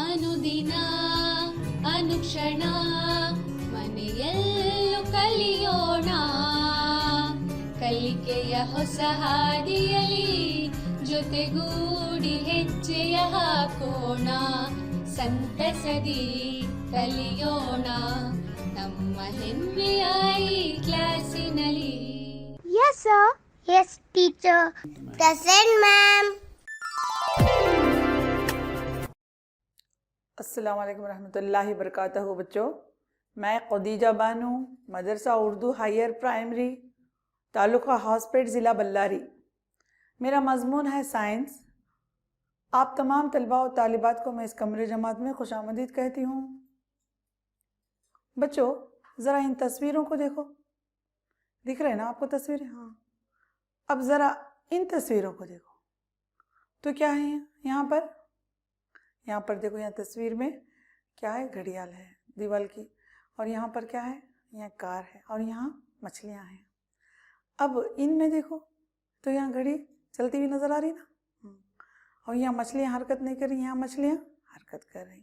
ಅನುದಿನ ಅನುಕ್ಷಣ ಮನೆಯಲ್ಲೂ ಕಲಿಯೋಣ ಕಲಿಕೆಯ ಹೊಸ ಹಾದಿಯಲಿ ಜೊತೆಗೂಡಿ ಹೆಜ್ಜೆಯ ಹಾಕೋಣ ಸಂತಸದಿ ಕಲಿಯೋಣ ನಮ್ಮ ಹೆಮ್ಮೆಯ ಈ ಕ್ಲಾಸಿನಲ್ಲಿ. Yes, sir. Yes, teacher. Present, ma'am. अस्सलाम वालेकुम रहमतुल्लाहि वबरकातुहू। बच्चों, मैं खदीजा बानो, मदरसा उर्दू हायर प्राइमरी, तालुका हॉस्पेट ज़िला बल्लारी। मेरा मजमून है साइंस। आप तमाम तलबा और तालिबात को मैं इस कमरे जमात में खुशामदीद कहती हूँ। बच्चों, ज़रा इन तस्वीरों को देखो। दिख रहे हैं ना आपको तस्वीरें? हाँ। अब ज़रा इन तस्वीरों को देखो तो क्या है यहाँ पर? यहाँ पर देखो, यहाँ तस्वीर में क्या है? घड़ियाल है दीवार की। और यहाँ पर क्या है? यहाँ कार है और यहाँ मछलियाँ हैं। अब इनमें देखो तो यहाँ घड़ी चलती हुई नज़र आ रही ना, और यहाँ मछलियाँ हरकत नहीं कर रही, यहाँ मछलियाँ हरकत कर रही।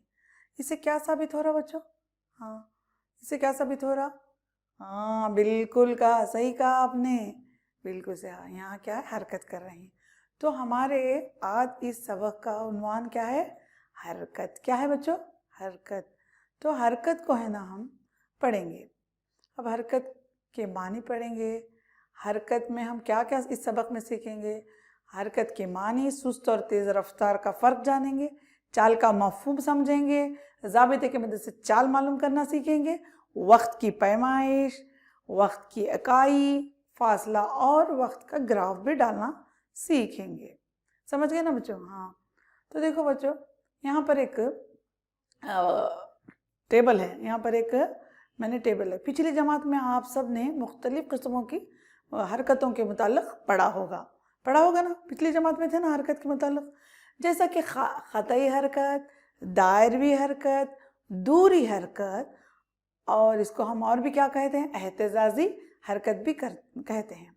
इससे क्या साबित हो रहा बच्चों? हाँ, इससे क्या साबित हो रहा? हाँ, बिल्कुल कहा, सही कहा आपने, बिल्कुल से। हाँ, यहाँ क्या है? हरकत कर रही हैं। तो हमारे आज इस सबक का उन्वान क्या है? हरकत। क्या है बच्चों? हरकत। तो हरकत को है ना हम पढ़ेंगे। अब हरकत के मानी पढ़ेंगे। हरकत में हम क्या क्या इस सबक में सीखेंगे? हरकत के मानी, सुस्त और तेज़ रफ्तार का फ़र्क जानेंगे, चाल का मफ़हूम समझेंगे, ज़ाबिते के मदद से चाल मालूम करना सीखेंगे, वक्त की पैमाइश, वक्त की इकाई, फासला और वक्त का ग्राफ भी डालना सीखेंगे। समझ गए ना बच्चों? हाँ। तो देखो बच्चों, यहाँ पर एक टेबल है। यहाँ पर एक मैंने टेबल है। पिछली जमात में आप सब ने मुख्तलिफ़ किस्मों की हरकतों के मुताल्लिक़ पढ़ा होगा ना? पिछली जमात में थे ना हरकत के मुताल्लिक़, जैसा कि ख़तई हरकत, दायरवी हरकत, दूरी हरकत, और इसको हम और भी क्या कहते हैं? एहतिजाजी हरकत भी कहते हैं।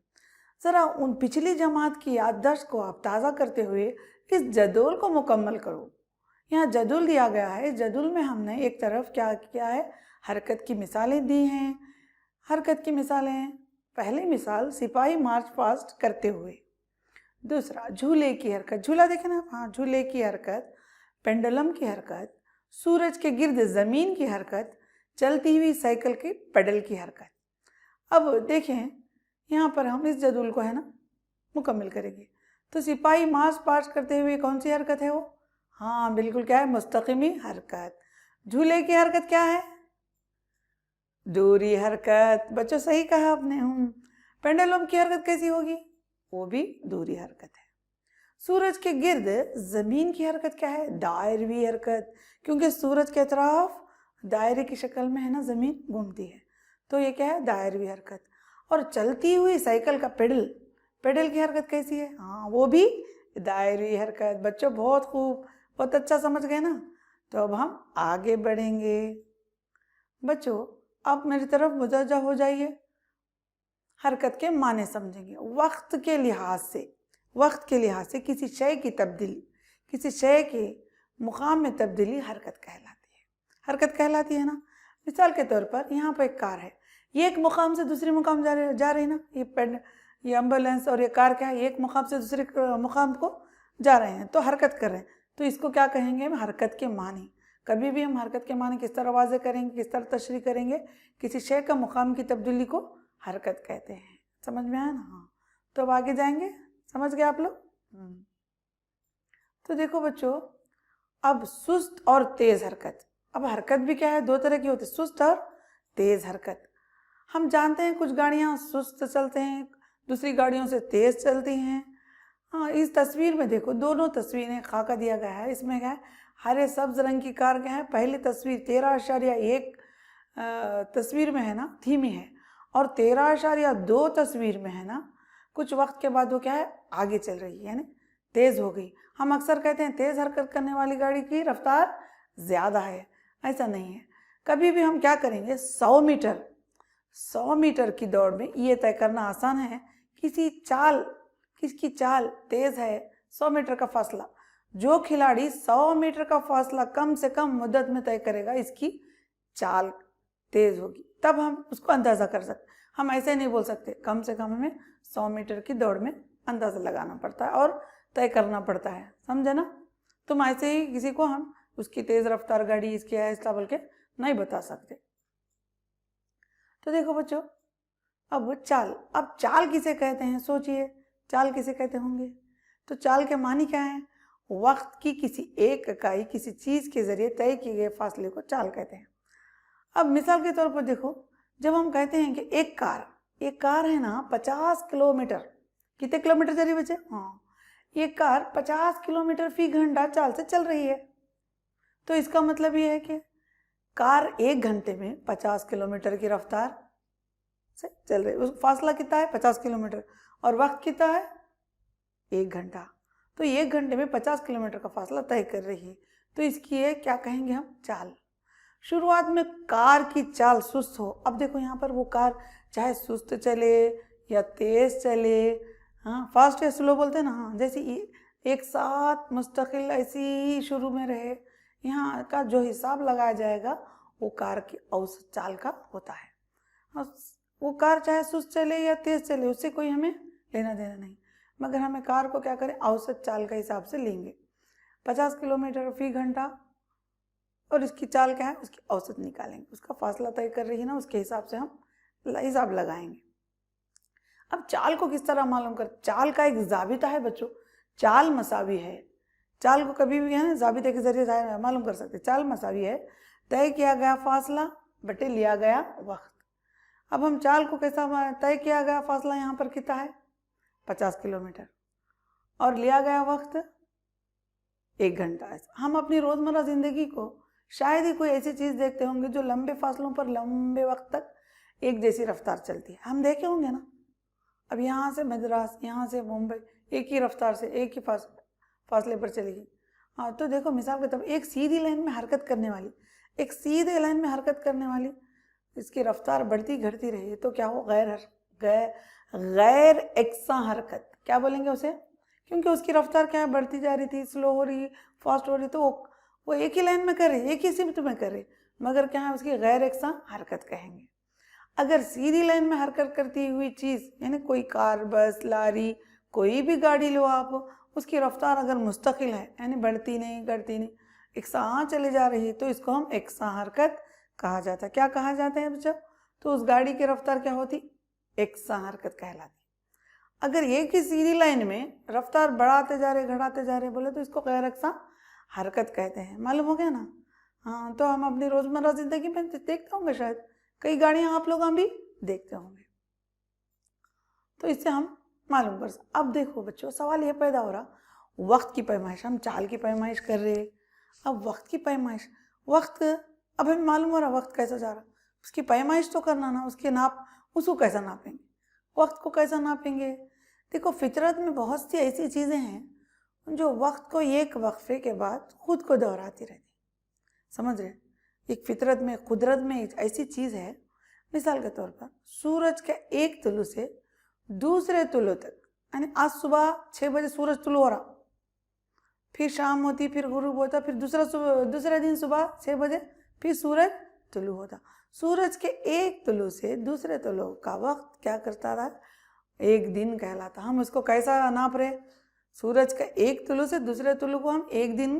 ज़रा उन पिछली जमात की याददाश्त को आप ताज़ा करते हुए इस जदूल को मुकम्मल करो। यहाँ जदूल दिया गया है। जदूल में हमने एक तरफ क्या किया है? हरकत की मिसालें दी हैं। हरकत की मिसालें, पहली मिसाल सिपाही मार्च पास्ट करते हुए। दूसरा, झूले की हरकत। झूला देखें ना? हाँ, झूले की हरकत, पेंडुलम की हरकत, सूरज के गिर्द ज़मीन की हरकत, चलती हुई साइकिल की पेडल की हरकत। अब देखें, यहाँ पर हम इस जदूल को है ना मुकम्मल करेंगे। तो सिपाही मार्च पास्ट करते हुए कौन सी हरकत है वो? हाँ, बिल्कुल क्या है? मुस्तकिमी हरकत। झूले की हरकत क्या है? दूरी हरकत। बच्चों, सही कहा आपने। पेंडुलम की हरकत कैसी होगी? वो भी दूरी हरकत है। सूरज के गिर्द ज़मीन की हरकत क्या है? दायरवी हरकत, क्योंकि सूरज के अतराफ दायरे की शक्ल में है ना ज़मीन घूमती है, तो ये क्या है? दायरवी हरकत। और चलती हुई साइकिल का पेडल की हरकत कैसी है? हाँ, वो भी दायरवी हरकत। बच्चों, बहुत खूब, बहुत अच्छा समझ गए ना? तो अब हम आगे बढ़ेंगे। बच्चों, आप मेरी तरफ मुतवज्जह हो जाइए। हरकत के माने समझेंगे। वक्त के लिहाज से किसी शय की तब्दीली, किसी शय के मुकाम में तब्दीली हरकत कहलाती है ना? मिसाल के तौर पर यहाँ पर एक कार है, ये एक मुकाम से दूसरे मुकाम जा रही है ना? ये एम्बुलेंस और ये कार क्या है? एक मुकाम से दूसरे मुकाम को जा रहे हैं, तो हरकत कर रहे हैं। तो इसको क्या कहेंगे हम? हरकत के मानी। कभी भी हम हरकत के मानी किस तरह वाज़े करेंगे, किस तरह तशरीह करेंगे? किसी शय का मुकाम की तब्दीली को हरकत कहते हैं। समझ में आया ना? हाँ। तो अब आगे जाएंगे। समझ गए आप लोग? तो देखो बच्चों, अब सुस्त और तेज़ हरकत। अब हरकत भी क्या है? दो तरह की होती है, सुस्त और तेज़ हरकत। हम जानते हैं कुछ गाड़ियाँ सुस्त चलते हैं, दूसरी गाड़ियों से तेज़ चलती हैं। हाँ, इस तस्वीर में देखो, दोनों तस्वीरें खाका दिया गया है। इसमें क्या है? हरे सब्ज रंग की कार क्या है? पहली तस्वीर 13.1 तस्वीर में है ना, धीमी है, और 13.2 तस्वीर में है ना, कुछ वक्त के बाद वो क्या है? आगे चल रही है, यानी तेज़ हो गई। हम अक्सर कहते हैं तेज़ हरकत करने वाली गाड़ी की रफ्तार ज़्यादा है। ऐसा नहीं है। कभी भी हम क्या करेंगे? 100 मीटर की दौड़ में ये तय करना आसान है किसकी चाल तेज़ है। 100 मीटर का फासला जो खिलाड़ी 100 मीटर का फासला कम से कम मुद्दत में तय करेगा, इसकी चाल तेज होगी। तब हम उसको अंदाजा कर सकते। हम ऐसे नहीं बोल सकते, कम से कम हमें 100 मीटर की दौड़ में अंदाजा लगाना पड़ता है और तय करना पड़ता है, समझे ना। तुम ऐसे ही किसी को हम उसकी तेज रफ्तार गाड़ी इसकी है इसका बोल के नहीं बता सकते। तो देखो बच्चों, अब चाल किसे कहते हैं, सोचिए चाल किसे कहते होंगे। तो चाल के मानी क्या है? वक्त की किसी एक इकाई किसी चीज के जरिए तय किए गए फासले को चाल कहते हैं। अब मिसाल के तौर पर देखो, जब हम कहते हैं कि एक कार है ना 50 किलोमीटर, कितने किलोमीटर चली बच्चे? हाँ, ये कार 50 किलोमीटर फी घंटा चाल से चल रही है। तो इसका मतलब ये है कि कार 1 घंटे में 50 किलोमीटर की रफ्तार से चल रही है। उस फासला कितना है? 50 किलोमीटर। और वक्त कितना है? 1 घंटा। तो 1 घंटे में 50 किलोमीटर का फासला तय कर रही है। तो इसकी ये क्या कहेंगे हम? चाल। शुरुआत में कार की चाल सुस्त हो। अब देखो यहाँ पर वो कार चाहे सुस्त चले या तेज चले, हाँ, फास्ट या स्लो बोलते हैं ना, हाँ, जैसे एक साथ मुस्तकिल ऐसी ही शुरू में रहे, यहाँ का जो हिसाब लगाया जाएगा वो कार की औसत चाल का होता है। वो कार चाहे सुस्त चले या तेज चले, उससे कोई हमें लेना देना नहीं, मगर हमें कार को क्या करें? औसत चाल का हिसाब से लेंगे। 50 किलोमीटर फी घंटा और इसकी चाल क्या है? उसकी औसत निकालेंगे। उसका फासला तय कर रही है ना, उसके हिसाब से हम हिसाब लगाएंगे। अब चाल को किस तरह मालूम कर? चाल का एक जाबिता है बच्चों, चाल मसावी है। चाल को कभी भी है ना जाबिते के जरिए मालूम कर सकते। चाल मसावी है तय किया गया फासला बटे लिया गया वक्त। अब हम चाल को कैसा तय किया गया फासला यहाँ पर कितना है? 50 किलोमीटर और लिया गया वक्त 1 घंटा। हम अपनी रोजमर्रा जिंदगी को शायद ही कोई ऐसी चीज देखते होंगे जो लंबे फासलों पर लंबे वक्त तक एक जैसी रफ्तार चलती है। हम देखे होंगे ना, अब यहाँ से मद्रास, यहाँ से मुंबई एक ही रफ्तार से एक ही फासले पर चलेगी। हाँ, तो देखो मिसाल के तौर एक सीधी लाइन में हरकत करने वाली, एक सीधे लाइन में हरकत करने वाली, इसकी रफ्तार बढ़ती घटती रही तो क्या हो? गैर एकसा हरकत। क्या बोलेंगे उसे? क्योंकि उसकी रफ्तार क्या है? बढ़ती जा रही थी, स्लो हो रही, फास्ट हो रही, तो वो एक ही लाइन में करे, एक ही शिफ्ट में करे, मगर क्या है? उसकी गैर एकसा हरकत कहेंगे। अगर सीधी लाइन में हरकत करती हुई चीज, यानी कोई कार, बस, लारी, कोई भी गाड़ी लो आप, उसकी रफ्तार अगर मुस्तकिल है, यानी बढ़ती नहीं घटती नहीं, एकसा चले जा रही है, तो इसको हम एकसा हरकत कहा जाता है। क्या कहा जाता है बच्चा? तो उस गाड़ी की रफ्तार क्या होती? एकसा हरकत कहलाती। अगर एक ही सीधी लाइन में रफ्तार बढ़ाते जा रहे घटाते जा रहे बोले तो इसको गैर एकसा हरकत कहते हैं। मालूम हो गया ना? हाँ, तो हम अपनी रोजमर्रा जिंदगी में देखते होंगे, शायद कई गाड़ियां आप लोग भी देखते होंगे, तो इससे हम मालूम कर सकते। अब देखो बच्चों, सवाल ये पैदा हो रहा, वक्त की पैमाइश, हम चाल की पैमाइश कर रहे। अब वक्त की पैमाइश, वक्त अब हमें मालूम हो रहा वक्त कैसा जा रहा, उसकी पैमाइश तो करना ना, उसके नाप, उसको कैसा नापेंगे, वक्त को कैसा नापेंगे? देखो फितरत में बहुत सी ऐसी चीज़ें हैं जो वक्त को एक वक्फे के बाद खुद को दोहराती रहती, समझ रहे? एक फितरत में, कुदरत में एक ऐसी चीज़ है, मिसाल के तौर पर सूरज के एक तुलु से दूसरे तुलु तक, यानी आज सुबह 6 बजे सूरज तुलु हो रहा, फिर शाम होती, फिर गुरूब होता, फिर दूसरे दिन सुबह 6 बजे फिर सूरज तुलु होता। सूरज के एक तुलु से दूसरे तुलु का वक्त क्या करता रहा? एक दिन कहलाता। हम उसको कैसा नाप रहे? सूरज का एक तुलु से दूसरे तुलु को हम एक दिन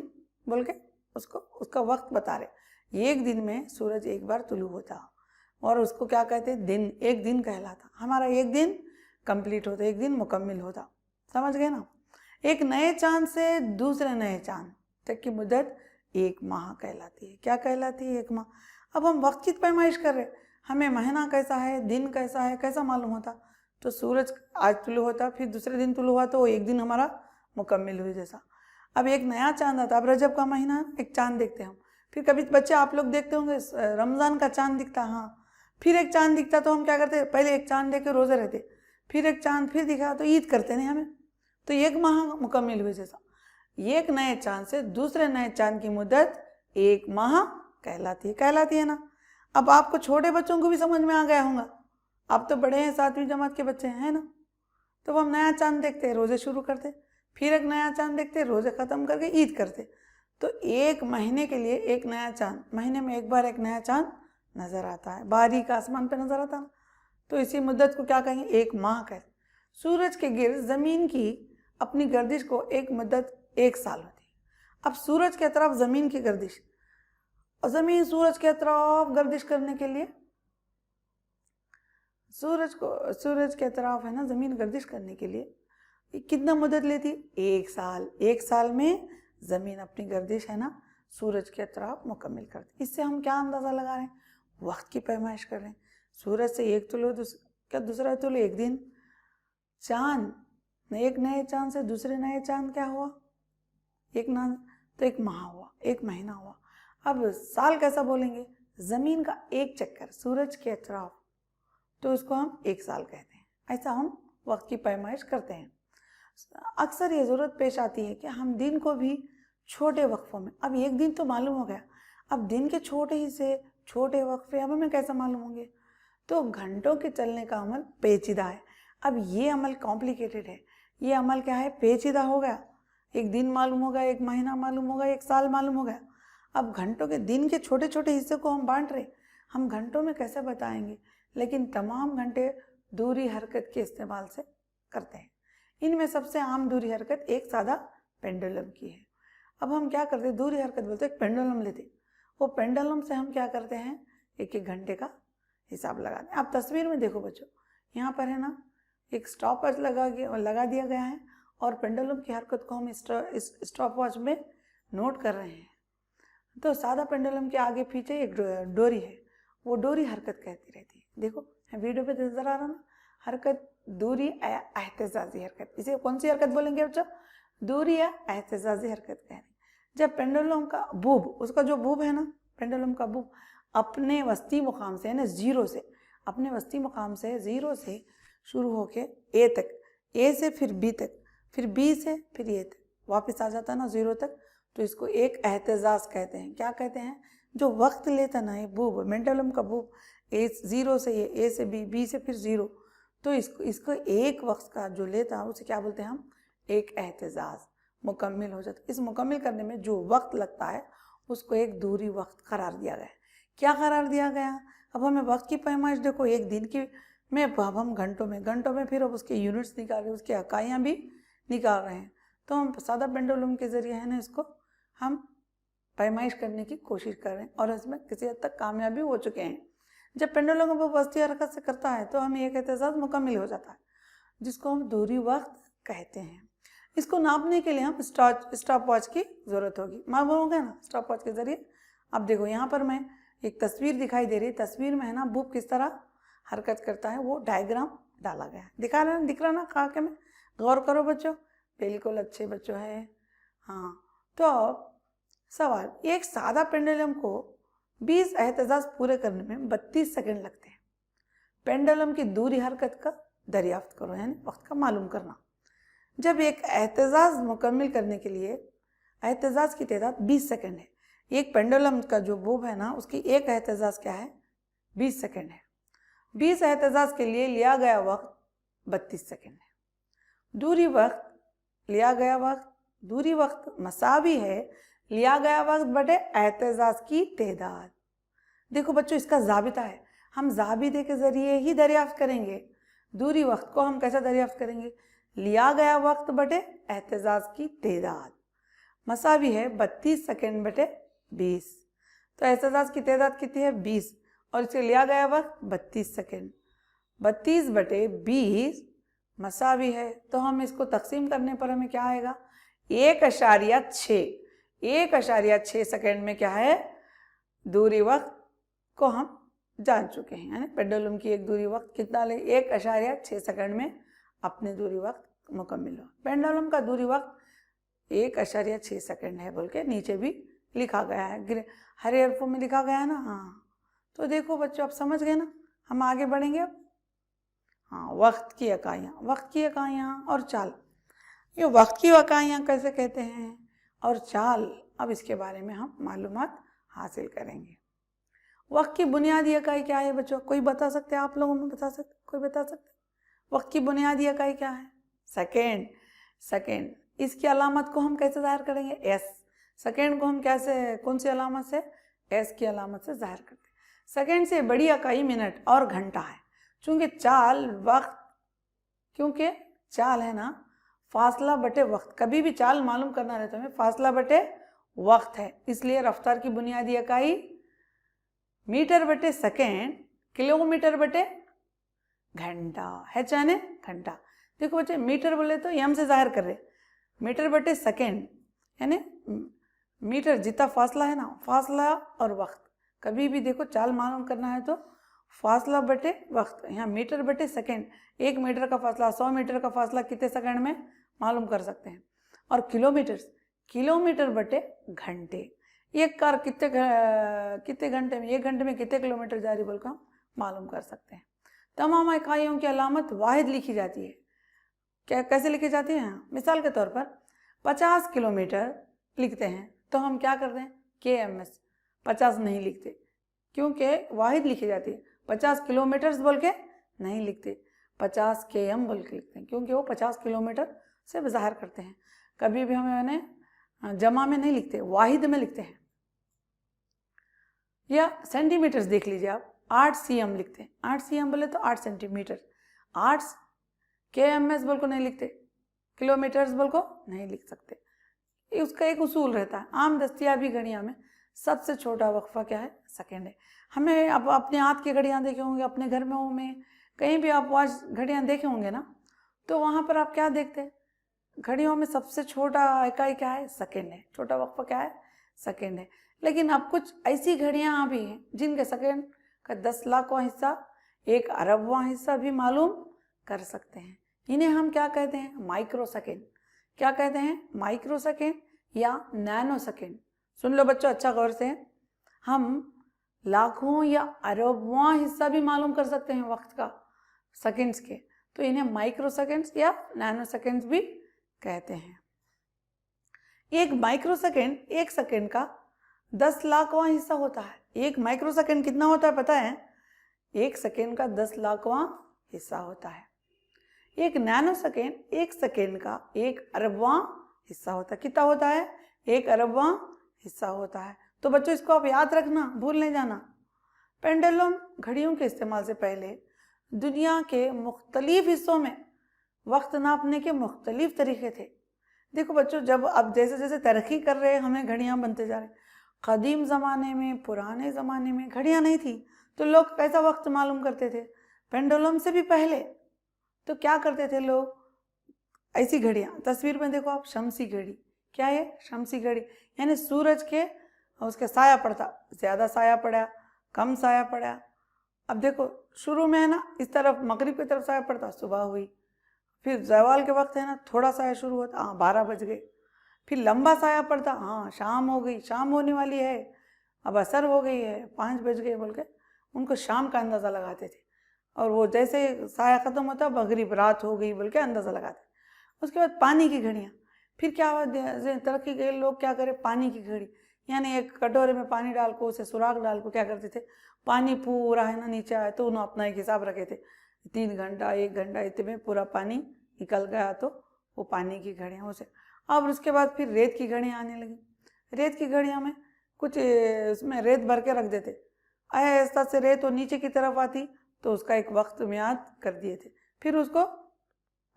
बोल के उसका वक्त बता रहे। एक दिन में सूरज एक बार तुलु होता और उसको क्या कहते हैं? दिन। एक दिन कहलाता। हमारा एक दिन कंप्लीट होता, एक दिन मुकम्मिल होता, समझ गए ना? एक नए चांद से दूसरे नए चांद तक की मुद्दत 1 माह कहलाती है। क्या कहलाती है? 1 माह। अब हम वक्त की पैमाइश कर रहे, हमें महीना कैसा है, दिन कैसा है, कैसा मालूम होता? तो सूरज आज तुलु होता, फिर दूसरे दिन तुलु हुआ, तो एक दिन हमारा मुकम्मिल हुई जैसा। अब एक नया चांद आता, अब रजब का महीना, एक चांद देखते हैं हम, फिर कभी बच्चे आप लोग देखते होंगे रमज़ान का चांद दिखता, हाँ, फिर एक चांद दिखता तो हम क्या करते? पहले एक चांद देख के रोज़े रहते, फिर एक चांद फिर दिखा तो ईद करते नहीं हमें, तो 1 माह मुकम्मिल हुई जैसा। एक नए चांद से दूसरे नए चांद की मुद्दत 1 माह कहलाती है ना? अब आपको छोटे बच्चों को भी समझ में आ गया होगा, आप तो बड़े हैं, 7वीं जमात के बच्चे हैं ना? तो हम नया चांद देखते, रोज़े शुरू करते, फिर एक नया चांद देखते, रोज़े ख़त्म करके ईद करते। तो एक महीने के लिए एक नया चांद, महीने में एक बार एक नया चांद नज़र आता है, बारीक आसमान पे नज़र आता है। तो इसी मुद्दत को क्या कहेंगे, एक माह कहते। सूरज के गिर्द ज़मीन की अपनी गर्दिश को एक मुद्दत 1 साल होती है। अब सूरज के तरफ ज़मीन की गर्दिश, और ज़मीन सूरज के तरफ गर्दिश करने के लिए, सूरज के तरफ है ना ज़मीन गर्दिश करने के लिए कितना मुद्दत लेती है, 1 साल। 1 साल में ज़मीन अपनी गर्दिश है ना सूरज के तरफ मुकम्मल करती। इससे हम क्या अंदाज़ा लगा रहे हैं, वक्त की पैमाइश कर रहे हैं। सूरज से एक तुलो क्या दूसरा तुलो एक दिन, चांद एक नए चांद से दूसरे नए चांद क्या हुआ, एक ना, तो एक माह हुआ, एक महीना हुआ। अब साल कैसा बोलेंगे, ज़मीन का एक चक्कर सूरज के तरफ, तो उसको हम 1 साल कहते हैं। ऐसा हम वक्त की पैमाइश करते हैं। अक्सर ये ज़रूरत पेश आती है कि हम दिन को भी छोटे वक्फों में, अब एक दिन तो मालूम हो गया, अब दिन के छोटे हिस्से छोटे वक्फे अब हमें कैसे मालूम होंगे। तो घंटों के चलने का अमल पेचीदा है। अब ये अमल कॉम्प्लिकेटेड है, ये अमल क्या है, पेचीदा हो गया। एक दिन मालूम होगा, एक महीना मालूम होगा, एक साल मालूम हो गया। अब घंटों के दिन के छोटे छोटे हिस्से को हम बांट रहे, हम घंटों में कैसे बताएंगे, लेकिन तमाम घंटे दूरी हरकत के इस्तेमाल से करते हैं। इनमें सबसे आम दूरी हरकत एक सादा पेंडुलम की है। अब हम क्या करते हैं, दूरी हरकत बोलते हैं, एक पेंडुलम लेते, वो पेंडुलम से हम क्या करते हैं, एक एक घंटे का हिसाब लगाते हैं। आप तस्वीर में देखो बच्चों, यहाँ पर है ना एक स्टॉप वॉच लगा दिया गया है, और पेंडुलम की हरकत को हम स्टॉप वॉच में नोट कर रहे हैं। तो सादा पेंडुलम के आगे पीछे एक डोरी है, वो डोरी हरकत कहती रहती है। देखो वीडियो पे नजर आ रहा ना, हरकत दूरी एहतजाजी हरकत, इसे कौन सी हरकत बोलेंगे बच्चों, दूरी या एहतजाजी हरकत कह रहे हैं। जब पेंडुलम का बूब, उसका जो बूब है ना, पेंडुलम का बूब अपने वस्ती मुकाम से, यानी जीरो से, अपने वस्ती मुकाम से जीरो से शुरू होके ए तक, ए से फिर बी तक, फिर बी से फिर ए तक वापस आ जाता ना जीरो तक, तो इसको एक एहतजाज कहते हैं। क्या कहते हैं, जो वक्त लेता ना ये बूब, पेंडुलम का बूब, ए जीरो से ए से बी, बी से फिर जीरो, तो इसको एक वक्त का जो लेता उसे क्या बोलते हैं हम, एक एहतजाज मुकम्मल हो जाता। इस मुकम्मल करने में जो वक्त लगता है उसको एक दूरी वक्त करार दिया गया है। क्या करार दिया गया, अब हमें वक्त की पैमाइश देखो, एक दिन की में अब हम घंटों में फिर अब उसके यूनिट्स निकाल रहे हैं, उसकी इकाइयाँ भी निकाल रहे हैं। तो हम सादा पेंडुलम के जरिए है ना इसको हम पैमाइश करने की कोशिश कर रहे हैं, और इसमें किसी हद तक कामयाब भी हो चुके हैं। जब पेंडुलम को वस्ती हरकत से करता है तो हमें एक एहतजाज मुकम्मल हो जाता है, जिसको हम दूरी वक्त कहते हैं। इसको नापने के लिए हम स्टॉप वॉच की ज़रूरत होगी, मालूम होगा ना, स्टॉप वॉच के जरिए। अब देखो यहाँ पर मैं एक तस्वीर दिखाई दे रही है, तस्वीर में है ना बूब किस तरह हरकत करता है, वो डायग्राम डाला गया है, दिख रहा ना कहा के में, गौर करो बच्चों, बिल्कुल अच्छे बच्चों है। हाँ, तो सवाल, एक सादा पेंडुलम को 20 एहतजाज पूरे करने में 32 सेकंड लगते हैं। पेंडुलम की दूरी हरकत का दरियाफ्त करो, यानी वक्त का मालूम करना। जब एक एहतजाज मुकम्मल करने के लिए एहतजाज की तादाद 20 सेकंड है, एक पेंडुलम का जो बूब है ना उसकी एक एहतजाज क्या है, 20 सेकंड है। 20 एहतजाज के लिए लिया गया वक्त 32 सेकंड है। दूरी वक्त मसावी है लिया गया वक्त बटे एहतजाज की तादाद। देखो बच्चों, इसका जाबिता है, हम जाबिते के जरिए ही दरियाफ्त करेंगे। दूरी वक्त को हम कैसे दरियाफ्त करेंगे, लिया गया वक्त बटे एहतजाज की तादाद, मसावी है 32 सेकंड बटे 20। तो एहतजाज की तादाद कितनी है, 20, और इसके लिया गया वक्त 32 सेकंड। 32 बटे 20 मसावी है, तो हम इसको तकसीम करने पर हमें क्या आएगा, 1.6 सेकंड में क्या है, दूरी वक्त को हम जान चुके हैं। यानी पेंडुलम की एक दूरी वक्त कितना ले, 1.6 सेकंड में अपनी दूरी वक्त मुकम्मल हो। पेंडुलम का दूरी वक्त 1.6 सेकंड है बोल के नीचे भी लिखा गया है, हरे हरफों में लिखा गया है ना। हाँ, तो देखो बच्चों, आप समझ गए ना, हम आगे बढ़ेंगे अब। हाँ, वक्त की इकाइयाँ और चाल, ये वक्त की इकाइयाँ कैसे कहते हैं और चाल, अब इसके बारे में हम मालूमात हासिल करेंगे। वक्त की बुनियादी इकाई क्या है बच्चों, कोई बता सकते हैं, आप लोगों में बता सकते, कोई बता सकते, वक्त की बुनियादी इकाई क्या है, सेकेंड। इसकी अलामत को हम कैसे जाहिर करेंगे? एस। सेकेंड को हम कैसे, कौन सी अलामत से? एस की अलामत से जाहिर करते हैं। सेकेंड से बड़ी इकाई मिनट और घंटा है। क्योंकि चाल है ना, फासला बटे वक्त। कभी भी चाल मालूम करना रहता है फासला बटे वक्त है, इसलिए रफ्तार की बुनियादी इकाई मीटर बटे सेकेंड, किलोमीटर बटे घंटा है, चाहे घंटा। देखो बच्चे, मीटर बोले तो एम से जाहिर कर रहे, मीटर बटे सेकेंड यानी मीटर जितना फासला है ना, फासला और वक्त। कभी भी देखो चाल मालूम करना है तो फासला बटे वक्त, यहाँ मीटर बटे सेकेंड। 1 मीटर का फासला, 100 मीटर का फासला कितने सेकंड में मालूम कर सकते हैं। और किलोमीटर बटे घंटे। एक कार कितने घंटे में, 1 घंटे में कितने किलोमीटर जा रही बोलकर हम मालूम कर सकते हैं। तमाम इकाइयों की अलामत वाहिद लिखी जाती है। कैसे लिखी जाती है? मिसाल के तौर पर 50 किलोमीटर लिखते हैं तो हम क्या करते हैं? KMS। 50 नहीं लिखते क्योंकि वाहिद लिखी जाती है। 50 किलोमीटर्स बोल के नहीं लिखते, 50 km बोल के लिखते हैं क्योंकि वो 50 किलोमीटर से ज़ाहिर करते हैं। कभी भी हमें जमा में नहीं लिखते, वाहिद में लिखते हैं। या सेंटीमीटर्स देख लीजिए आप, 8 cm लिखते हैं। 8 cm बोले तो 8 सेंटीमीटर। 8 KMS बोल को नहीं लिखते, किलोमीटर्स बोल को नहीं लिख सकते। उसका एक उसूल रहता है। आम दस्तियाबी घड़ियाँ में सबसे छोटा वक्फा क्या है? सेकेंड है। हमें अब अपने हाथ की घड़ियाँ देखे होंगे, अपने घर में कहीं भी आप वॉच घड़ियाँ देखे होंगे ना, तो वहाँ पर आप क्या देखते हैं? घड़ियों में सबसे छोटा इकाई क्या है? सेकेंड है। छोटा वक्फा क्या है? सेकेंड है। लेकिन अब कुछ ऐसी घड़ियाँ भी हैं जिनके सेकेंड का 10 लाखवां हिस्सा, 1 अरबवां हिस्सा भी मालूम कर सकते हैं। इन्हें हम क्या कहते हैं? Micro second. क्या कहते हैं? माइक्रो सेकेंड या नैनो सेकेंड। सुन लो बच्चों अच्छा गौर से, हम लाखों या अरबवां हिस्सा भी मालूम कर सकते हैं वक्त का सेकेंड्स के, तो इन्हें माइक्रो सेकेंड्स या नैनो सेकेंड्स भी कहते हैं। एक माइक्रो सेकेंड 1 सेकेंड का 10 लाखवां हिस्सा होता है। 1 माइक्रो सेकेंड कितना होता है पता है? 1 सेकेंड का 10 लाखवां हिस्सा होता है। एक नैनो सेकेंड 1 सेकेंड का 1 अरबवां हिस्सा होता है। कितना होता है? 1 अरबवां हिस्सा होता है। तो बच्चों इसको आप याद रखना, भूल नहीं जाना। पेंडुलम घड़ियों के इस्तेमाल से पहले दुनिया के मुख्तलिफ हिस्सों में वक्त नापने के मुख्तलिफ तरीके थे। देखो बच्चों, जब अब जैसे जैसे तरक्की कर रहे हैं हमें घड़ियाँ बनते जा रहे। कदीम ज़माने में, पुराने ज़माने में घड़ियाँ नहीं थी तो लोग कैसा वक्त मालूम करते थे? पेंडुलम से भी पहले तो क्या करते थे लोग? ऐसी घड़ियाँ, तस्वीर में देखो आप, शमसी घड़ी। क्या है? शमसी घड़ी यानी सूरज के उसके साया पड़ता, ज़्यादा साया पड़ा, कम साया पड़ा। अब देखो शुरू में है ना इस तरफ मगरिब की तरफ साया पड़ता, सुबह हुई। फिर ज़वाल के वक्त है ना थोड़ा साया शुरू होता, 12 बज गए। फिर लंबा साया पड़ता, शाम हो गई, शाम होने वाली है, अब असर हो गई है, 5 बज गए बोल के उनको शाम का अंदाज़ा लगाते थे। और वो जैसे साया ख़त्म होता मगरिब, रात हो गई बोल के अंदाज़ा लगाते। उसके बाद पानी की घड़ियाँ। फिर क्या हुआ, तरक्की के लोग क्या करें? पानी की घड़ी यानी एक कटोरे में पानी डाल को, उसे सुराख डाल को क्या करते थे? पानी पूरा है ना नीचे आए तो उन्होंने अपना एक हिसाब रखे थे, 3 घंटा 1 घंटा इतने में पूरा पानी निकल गया तो वो पानी की घड़ियाँ उसे। अब उसके बाद फिर रेत की घड़ियाँ आने लगी। रेत की घड़ियाँ में कुछ उसमें रेत भर के रख देते, ऐसा से रेत वो नीचे की तरफ आती तो उसका एक वक्त म्याद कर दिए थे। फिर उसको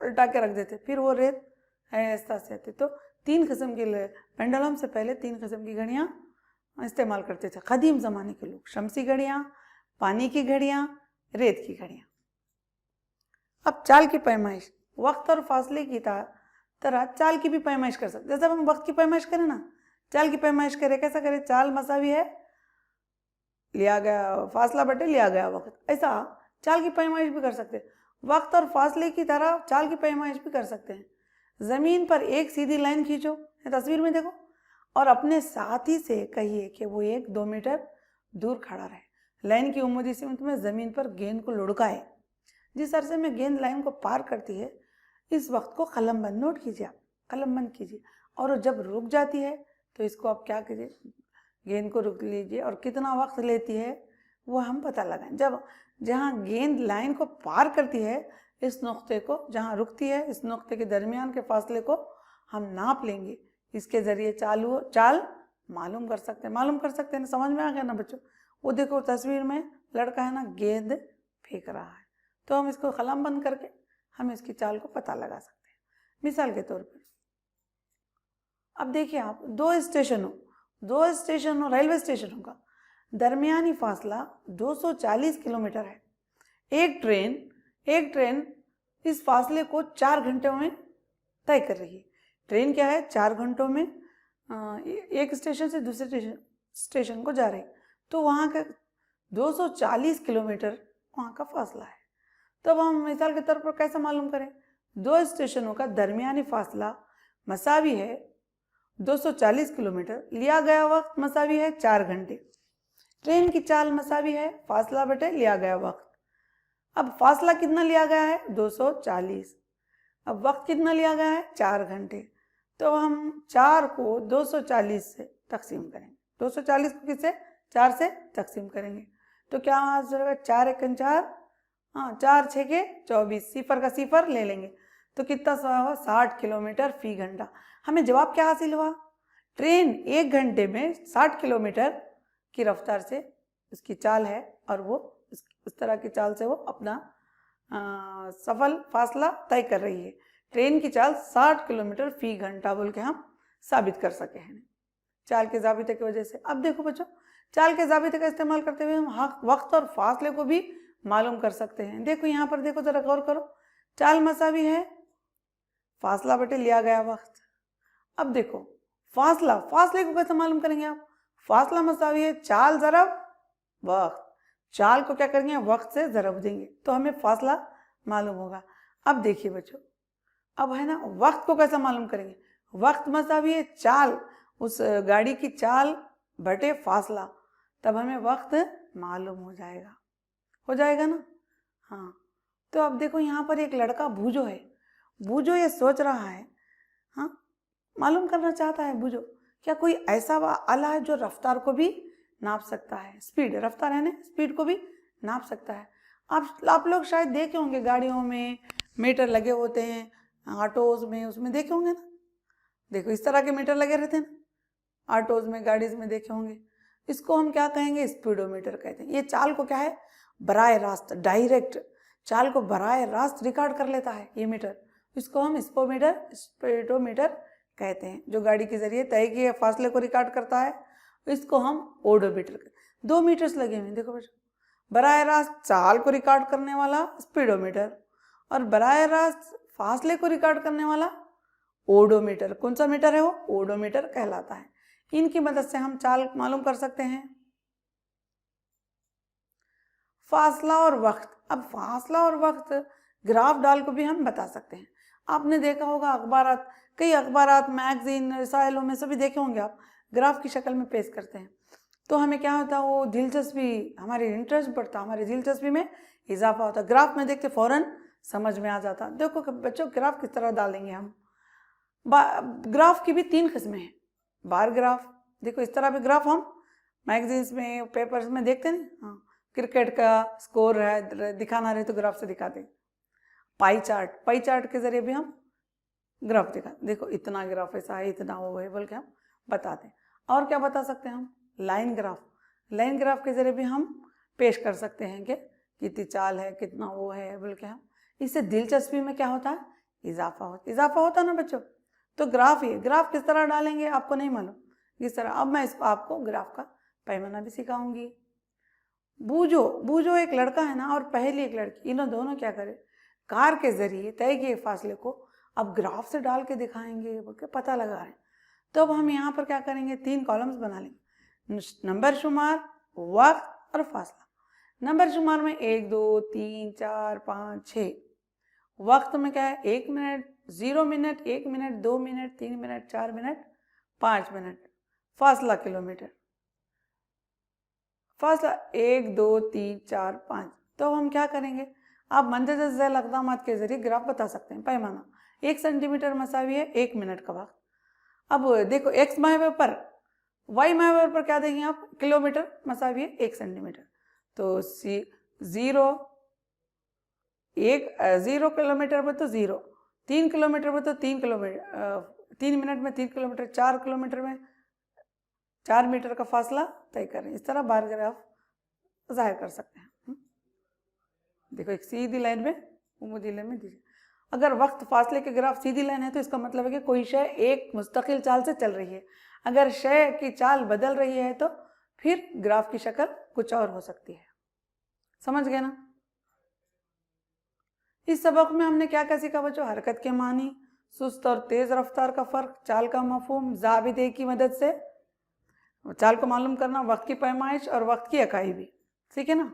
उल्टा के रख देते, फिर वो रेत ऐसा से आती। तो 3 किस्म के पेंडुलम से पहले 3 किस्म की घड़ियाँ इस्तेमाल करते थे कदीम ज़माने के लोग। शमसी घड़ियाँ, पानी की घड़ियाँ, रेत की घड़ियाँ। अब चाल की पैमाइश, वक्त और फासले की तरह चाल की भी पैमाइश कर सकते। जैसे हम वक्त की पैमाइश करें ना, चाल की पैमाइश करें। कैसा करें? चाल मसावी है लिया गया फासला बटे लिया गया वक्त, ऐसा चाल की पैमाइश भी कर सकते हैं। वक्त और फासले की तरह चाल की पैमाइश भी कर सकते हैं। ज़मीन पर एक सीधी लाइन खींचो, तस्वीर में देखो, और अपने साथी से कहिए कि वो 1-2 मीटर दूर खड़ा रहे। लाइन की उम्मीद सीमित में ज़मीन पर गेंद को लुढ़काए। जिस अरसे में गेंद लाइन को पार करती है इस वक्त को कलमबंद, नोट कीजिए आप, कलमबंद कीजिए। और जब रुक जाती है तो इसको आप क्या कीजिए? गेंद को रुक लीजिए और कितना वक्त लेती है वो हम पता लगाएं। जब जहाँ गेंद लाइन को पार करती है इस नुक्ते को, जहाँ रुकती है इस नुक्ते के दरमियान के फासले को हम नाप लेंगे, इसके ज़रिए चाल मालूम कर सकते हैं। ना, समझ में आ गया ना बच्चों? वो देखो तस्वीर में लड़का है ना, गेंद फेंक रहा है, तो हम इसको कलम बंद करके हम इसकी चाल को पता लगा सकते हैं। मिसाल के तौर पर अब देखिए आप, दो स्टेशनों रेलवे स्टेशनों का दरमियानी फासला 240 किलोमीटर है। एक ट्रेन इस फासले को 4 घंटों में तय कर रही है। ट्रेन क्या है, 4 घंटों में एक स्टेशन से दूसरे स्टेशन को जा रही, तो वहाँ का 240 किलोमीटर वहाँ का फासला है। तब हम मिसाल के तौर पर कैसे मालूम करें? दो स्टेशनों का दरमियानी फासला मसावी है 240 किलोमीटर, लिया गया वक्त मसावी है 4 घंटे। ट्रेन की चाल मसावी है फासला बटे लिया गया वक्त। अब फासला कितना लिया गया है? 240। अब वक्त कितना लिया गया है? 4 घंटे। तो हम 4 को 240 से तकसीम करेंगे। 240 को किससे? 4 से तकसीम करेंगे तो क्या आ जाएगा? 4 एकन 4, हाँ 4 6 के 24, सिफर का सिफर ले लेंगे तो कितना हुआ? 60 किलोमीटर फी घंटा। हमें जवाब क्या हासिल हुआ? ट्रेन 1 घंटे में 60 किलोमीटर की रफ्तार से उसकी चाल है और वो उस तरह की चाल से वो अपना सफल फासला तय कर रही है। ट्रेन की चाल 60 किलोमीटर फी घंटा बोल के हम साबित कर सके हैं चाल के ज़ाबिते की वजह से। अब देखो बच्चों, चाल के ज़ाबिते का इस्तेमाल करते हुए हम वक्त और फासले को भी मालूम कर सकते हैं। देखो यहाँ पर देखो, ज़रा गौर करो, चाल मसावी है फासला बटे लिया गया वक्त। अब देखो फासले को कैसे मालूम करेंगे आप? फासला मसावी है चाल ज़रब वक्त। चाल को क्या करेंगे? वक्त से ज़रब देंगे तो हमें फासला मालूम होगा। अब देखिए बच्चों, अब है ना, वक्त को कैसे मालूम करेंगे? वक्त मसावी है चाल, उस गाड़ी की चाल बटे फासला, तब हमें वक्त मालूम हो जाएगा ना। हाँ, तो अब देखो यहाँ पर एक लड़का बूझो है। बूझो ये सोच रहा है, हाँ मालूम करना चाहता है बूझो, क्या कोई ऐसा आला है जो रफ्तार को भी नाप सकता है? स्पीड, रफ्तार है ना, स्पीड को भी नाप सकता है। आप लोग शायद देखे होंगे गाड़ियों में मीटर लगे होते हैं, ऑटोज में उसमें देखे होंगे ना। देखो इस तरह के मीटर लगे रहते हैं ना ऑटोज में, गाड़ीज में देखे होंगे। इसको हम क्या कहेंगे? स्पीडोमीटर कहते हैं। ये चाल को क्या है? बराह रास्त, डायरेक्ट चाल को बराह रास्त रिकॉर्ड कर लेता है ये मीटर। इसको हम स्पीडोमीटर कहते हैं, जो गाड़ी के जरिए तय किए फासले को रिकॉर्ड करता है। इसको हम ओडोमीटर कहते हैं। 2 मीटर्स लगे हुए हैं देखो बच्चों, बराह रास्त चाल को रिकॉर्ड करने वाला स्पीडोमीटर और बराह रास्त फासले को रिकॉर्ड करने वाला ओडोमीटर। कौन सा मीटर है वो? ओडोमीटर कहलाता है। इनकी मदद से हम चाल मालूम कर सकते हैं। फासला और वक्त, अब फासला और वक्त ग्राफ डाल को भी हम बता सकते हैं। आपने देखा होगा कई अखबारात, मैगजीन, रसायलों में सभी देखे होंगे आप, ग्राफ की शक्ल में पेश करते हैं। तो हमें क्या होता है? वो दिलचस्पी, हमारी इंटरेस्ट बढ़ता, हमारी दिलचस्पी में इजाफा होता। ग्राफ में देखते फौरन समझ में आ जाता। देखो बच्चों, ग्राफ किस तरह डालेंगे हम? ग्राफ की भी 3 किस्में हैं। बार ग्राफ, देखो इस तरह के ग्राफ हम मैगजीन्स में, पेपर्स में देखते हैं। हाँ, क्रिकेट का स्कोर है, दिखाना रहे तो ग्राफ से दिखाते। पाई चार्ट के जरिए भी हम ग्राफ दिखा, देखो इतना ग्राफ ऐसा है, इतना वो है बोल के हम बताते हैं। और क्या बता सकते हैं हम? लाइन ग्राफ के जरिए भी हम पेश कर सकते हैं कि कितनी चाल है, कितना वो है बोल के हम। इससे दिलचस्पी में क्या होता है? इजाफा होता ना बच्चों। तो ग्राफ किस तरह डालेंगे आपको नहीं मालूम, किस तरह। अब मैं इसको आपको ग्राफ का पैमाना भी सिखाऊंगी। बूझो एक लड़का है ना और पहली एक लड़की, इन्हों दोनों क्या करे? कार के जरिए तय किए फासले को अब ग्राफ से डाल के दिखाएंगे बोल के पता लगा रहे हैं। तो अब हम यहाँ पर क्या करेंगे? 3 कॉलम्स बना लेंगे, नंबर शुमार, वक्त और फासला। नंबर शुमार में 1 2 3 4 5 6। वक्त में क्या है? 1 minute, 0 minute, 1 minute, 2 minute, 3 minute, 4 minute, 5 minute. फासला किलोमीटर, फासला 1 2 3 4 5। तो हम क्या करेंगे? आप मंदरजा झैल अक़दामात के जरिए ग्राफ बता सकते हैं। पैमाना 1 सेंटीमीटर मसावी है 1 मिनट का वक्त। अब देखो एक्स महवर पर, वाई महवर पर क्या देंगे आप? किलोमीटर मसावी है 1 सेंटीमीटर। तो 0 किलोमीटर पर तो 0, 3 किलोमीटर पर तो 3 3 मिनट में 3 किलोमीटर, 4 किलोमीटर में 4 मीटर का फासला तय करें। इस तरह बार ग्राफ जाहिर कर सकते हैं। देखो एक सीधी लाइन में उम्मीदी लाइन में दीजिए। अगर वक्त फासले के ग्राफ सीधी लाइन है तो इसका मतलब है कि कोई शय एक मुस्तकिल चाल से चल रही है। अगर शय की चाल बदल रही है तो फिर ग्राफ की शक्ल कुछ और हो सकती है। समझ गए ना? इस सबक में हमने क्या क्या सीखा बच्चों? हरकत के मानी, सुस्त और तेज रफ्तार का फर्क, चाल का मफहूम, ज़ाबिते की मदद से चाल को मालूम करना, वक्त की पैमाइश और वक्त की इकाई भी, ठीक है ना?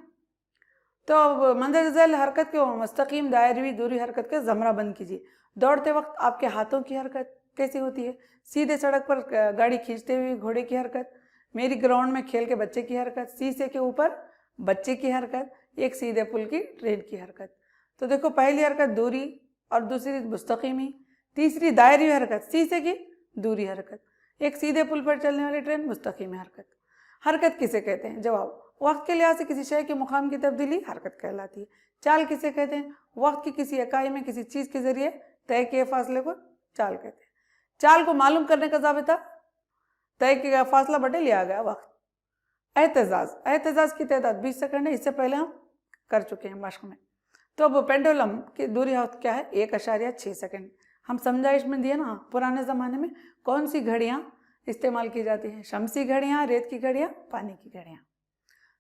तो मंदरजल हरकत के मुस्तकीम दायरवी दूरी हरकत के ज़मरा बंद कीजिए। दौड़ते वक्त आपके हाथों की हरकत कैसी होती है? सीधे सड़क पर गाड़ी खींचते हुए घोड़े की हरकत, मेरी ग्राउंड में खेल के बच्चे की हरकत, शीशे के ऊपर बच्चे की हरकत, एक सीधे पुल की ट्रेन की हरकत। तो देखो पहली हरकत दूरी और दूसरी मुस्तकीमी, तीसरी दायरी हरकत शीशे की दूरी हरकत, एक सीधे पुल पर चलने वाली ट्रेन मुस्तकीमी हरकत। हरकत किसे कहते हैं? जवाब, वक्त के लिहाज से किसी शय के मुकाम की तब्दीली हरकत कहलाती है। चाल किसे कहते हैं? वक्त की किसी इकाई में किसी चीज़ के जरिए तय किए फासले को चाल कहते हैं। चाल को मालूम करने का ज़ाबिता तय किया फासला बटे लिया गया वक्त। एहतजाज की तादाद 20 सेकंड है, इससे पहले हम कर चुके हैं मश्क में। तो अब पेंडुलम की दूरी क्या है? 1.6 सेकंड। हम समझाइश में दिए ना, पुराने ज़माने में कौन सी घड़ियाँ इस्तेमाल की जाती हैं? शमसी घड़ियाँ, रेत की घड़ियाँ, पानी की घड़ियाँ।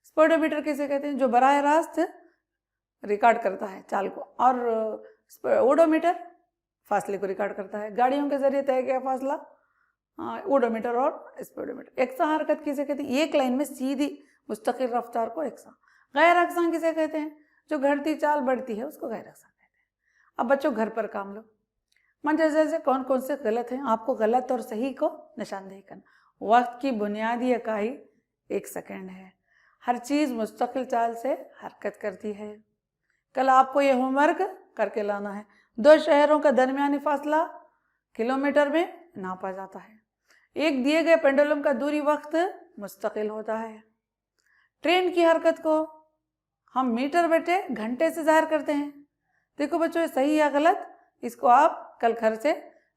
स्पीडोमीटर किसे कहते हैं? जो बराह रास्त रिकॉर्ड करता है चाल को, और ओडोमीटर फासले को रिकॉर्ड करता है। गाड़ियों के जरिए तय किया फासला ओडोमीटर और स्पीडोमीटर। एकसा हरकत किसे कहते हैं? एक लाइन में सीधी मुस्तकिल रफ्तार को एकसा। गैर अक्सा किसे कहते हैं? जो घटती चाल बढ़ती है उसको गैर अक्सा कहते हैं। अब बच्चों घर पर काम लो। मंजर से कौन कौन से गलत हैं, आपको गलत और सही को निशानदेही करना। वक्त की बुनियादी इकाई 1 सेकंड है। हर चीज़ मुस्तकिल चाल से हरकत करती है। कल आपको ये होमवर्क करके लाना है। 2 शहरों का दरमियानी फासला किलोमीटर में नापा जाता है। एक दिए गए पेंडुलम का दूरी वक्त मुस्तकिल होता है। ट्रेन की हरकत को हम मीटर बटे घंटे से जाहिर करते हैं। देखो बच्चों, ये सही या गलत, इसको आप कल घर से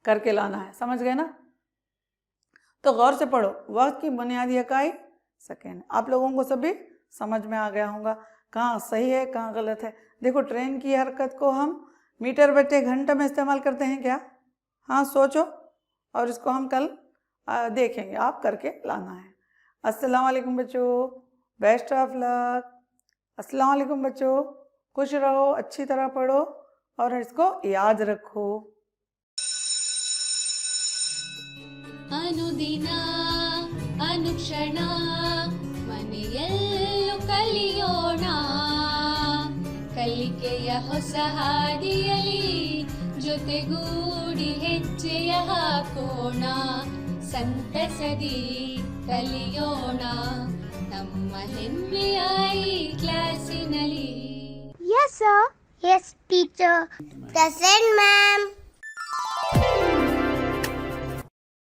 करके लाना है। समझ गए ना? तो गौर से पढ़ो। वक्त की बुनियादी इकाई सेकेंड। आप लोगों को सभी समझ में आ गया होगा कहाँ सही है कहाँ गलत है। देखो ट्रेन की हरकत को हम मीटर बटे घंटे में इस्तेमाल करते हैं क्या? हाँ, सोचो, और इसको हम कल देखेंगे। आप करके लाना है। अस्सलाम वालेकुम बच्चों, बेस्ट ऑफ लक। अस्सलाम वालेकुम बच्चों, खुश रहो, अच्छी तरह पढ़ो और इसको याद रखो। ಅನುದಿನ ಅನುಕ್ಷಣ ಮನೆಯಲ್ಲೂ ಕಲಿಯೋಣ, ಕಲಿಕೆಯ ಹೊಸ ಹಾದಿಯಲಿ ಜೊತೆಗೂಡಿ ಹೆಜ್ಜೆಯ ಹಾಕೋಣ, ಸಂತಸದಿ ಕಲಿಯೋಣ ನಮ್ಮ ಹೆಮ್ಮೆಯ ಈ ಕ್ಲಾಸಿನಲ್ಲಿ. Yes, sir. Yes, teacher. Present, ma'am.